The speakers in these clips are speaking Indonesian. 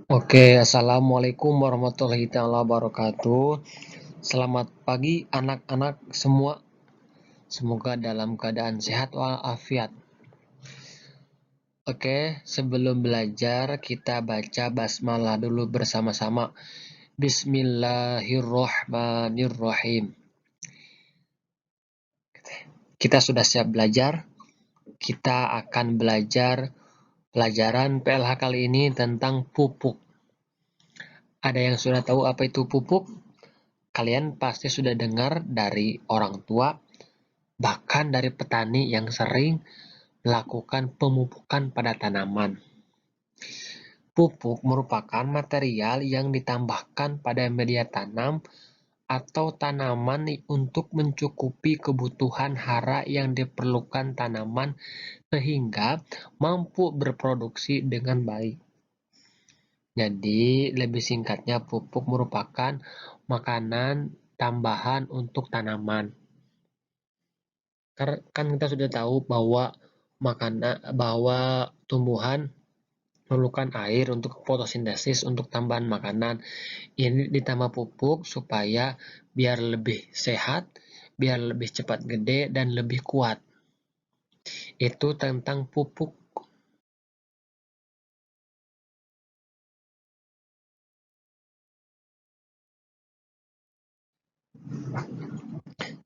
Oke, assalamualaikum warahmatullahi taala wabarakatuh. Selamat pagi anak-anak semua. Semoga dalam keadaan sehat walafiat. Oke, sebelum belajar kita baca basmalah dulu bersama-sama. Bismillahirrohmanirrohim. Kita sudah siap belajar. Kita akan belajar pelajaran PLH kali ini tentang pupuk. Ada yang sudah tahu apa itu pupuk? Kalian pasti sudah dengar dari orang tua, bahkan dari petani yang sering melakukan pemupukan pada tanaman. Pupuk merupakan material yang ditambahkan pada media tanam atau tanaman untuk mencukupi kebutuhan hara yang diperlukan tanaman sehingga mampu berproduksi dengan baik. Jadi, lebih singkatnya pupuk merupakan makanan tambahan untuk tanaman. Kan kita sudah tahu bahwa tumbuhan memerlukan air untuk fotosintesis untuk tambahan makanan. Ini ditambah pupuk supaya biar lebih sehat, biar lebih cepat gede dan lebih kuat. Itu tentang pupuk.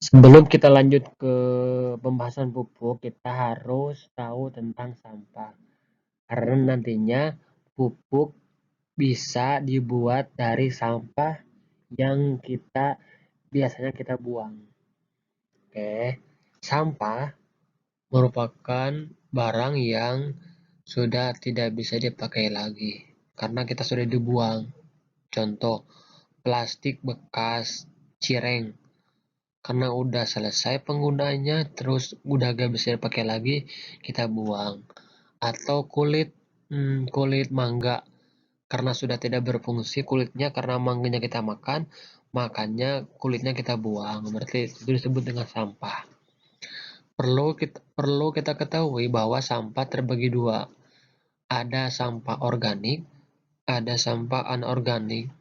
Sebelum kita lanjut ke pembahasan pupuk, kita harus tahu tentang sampah. Karena nantinya pupuk bisa dibuat dari sampah yang biasanya kita buang. Oke, sampah merupakan barang yang sudah tidak bisa dipakai lagi karena kita sudah dibuang. Contoh, plastik bekas cireng karena udah selesai penggunanya terus udah gak bisa dipakai lagi, kita buang. Atau kulit mangga karena sudah tidak berfungsi kulitnya karena mangganya kita makan, makanya kulitnya kita buang. Berarti itu disebut dengan sampah. Perlu kita ketahui bahwa sampah terbagi dua. Ada sampah organik, ada sampah anorganik.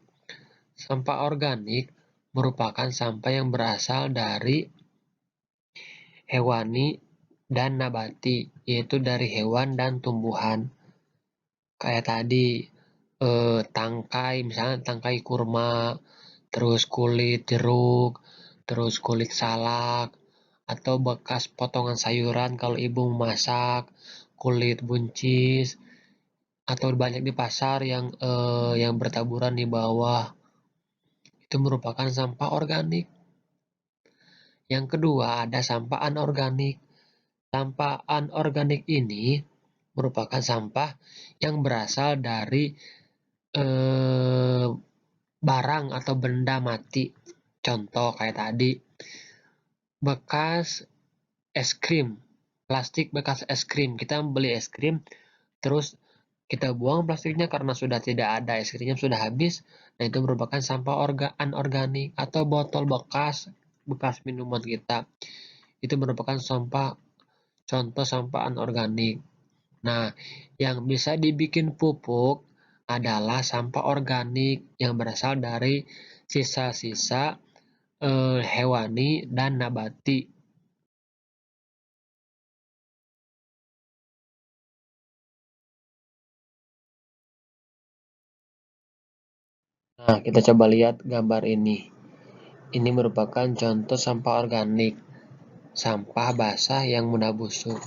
Sampah organik merupakan sampah yang berasal dari hewani dan nabati, yaitu dari hewan dan tumbuhan. Kayak tadi, misalnya tangkai kurma, terus kulit jeruk, terus kulit salak, atau bekas potongan sayuran kalau ibu memasak, kulit buncis, atau banyak di pasar yang bertaburan di bawah. Itu merupakan sampah organik. Yang kedua, ada sampah anorganik. Sampah anorganik ini merupakan sampah yang berasal dari barang atau benda mati. Contoh kayak tadi, bekas es krim, plastik bekas es krim. Kita beli es krim, terus kita buang plastiknya karena sudah tidak ada, es krimnya sudah habis. Nah, itu merupakan sampah anorganik. Atau botol bekas minuman kita. Itu merupakan contoh sampah anorganik. Nah, yang bisa dibikin pupuk adalah sampah organik yang berasal dari sisa-sisa hewani dan nabati. Nah, kita coba lihat gambar ini. Ini merupakan contoh sampah organik, sampah basah yang mudah busuk.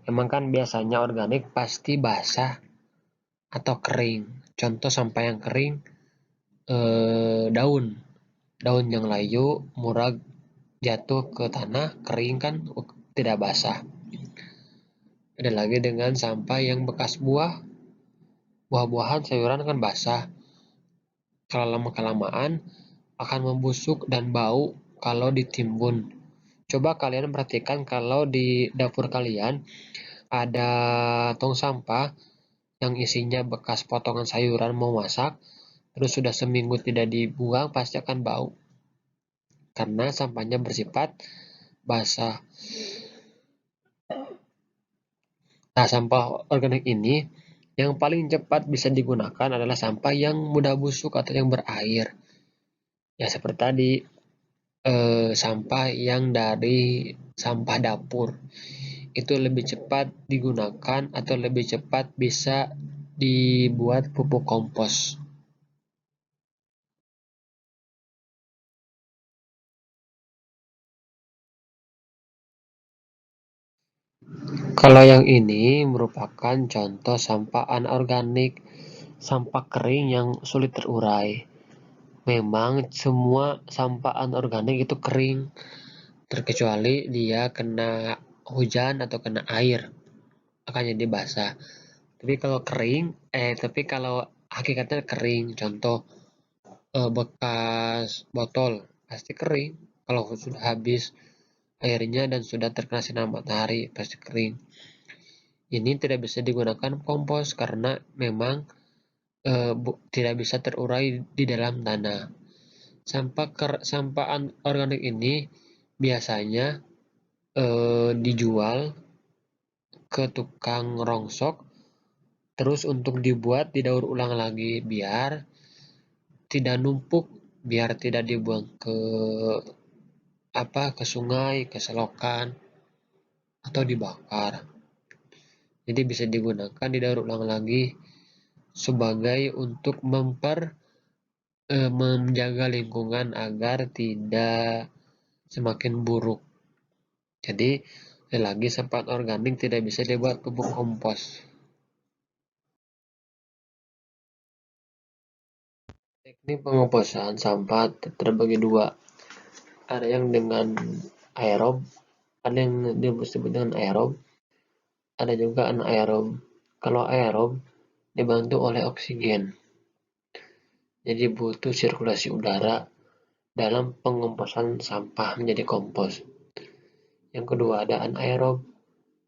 Emang kan biasanya organik pasti basah atau kering. Contoh sampah yang kering, daun. Daun yang layu, murah jatuh ke tanah, kering kan tidak basah. Ada lagi dengan sampah yang bekas buah-buahan, sayuran kan basah. Kalau lama-kelamaan akan membusuk dan bau kalau ditimbun. Coba kalian perhatikan kalau di dapur kalian ada tong sampah yang isinya bekas potongan sayuran mau masak, terus sudah seminggu tidak dibuang pasti akan bau. Karena sampahnya bersifat basah. Nah, sampah organik ini Yang paling cepat bisa digunakan adalah sampah yang mudah busuk atau yang berair. Ya seperti tadi, sampah yang dari sampah dapur itu lebih cepat digunakan atau lebih cepat bisa dibuat pupuk kompos. Kalau yang ini merupakan contoh sampah anorganik, sampah kering yang sulit terurai. Memang semua sampah anorganik itu kering, terkecuali dia kena hujan atau kena air, makanya dia basah. Tapi kalau hakikatnya kering, contoh bekas botol pasti kering. Kalau sudah habis airnya dan sudah terkena sinar matahari pasti kering. Ini tidak bisa digunakan kompos karena memang tidak bisa terurai di dalam tanah. Sampah organik ini biasanya dijual ke tukang rongsok, terus untuk dibuat didaur ulang lagi biar tidak numpuk, biar tidak dibuang ke sungai, ke selokan, atau dibakar. Jadi bisa digunakan didaur ulang lagi sebagai untuk menjaga lingkungan agar tidak semakin buruk. Jadi, lagi sampah organik tidak bisa dibuat pupuk kompos. Teknik pengomposan sampah terbagi dua. Ada yang dengan aerob, ada yang disebut dengan aerob, ada juga anaerob. Kalau aerob dibantu oleh oksigen. Jadi butuh sirkulasi udara dalam pengomposan sampah menjadi kompos. Yang kedua ada anaerob.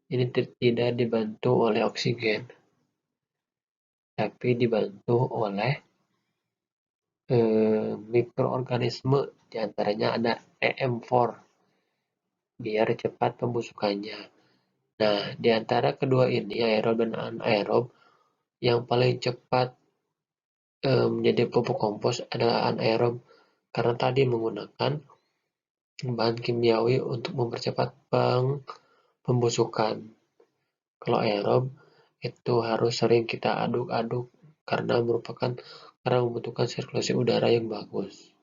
Ini tidak dibantu oleh oksigen, tapi dibantu oleh mikroorganisme, diantaranya ada EM4, biar cepat pembusukannya. Nah, di antara kedua ini, aerob dan anaerob, yang paling cepat menjadi pupuk kompos adalah anaerob, karena tadi menggunakan bahan kimiawi untuk mempercepat pembusukan. Kalau aerob itu harus sering kita aduk-aduk karena membutuhkan sirkulasi udara yang bagus.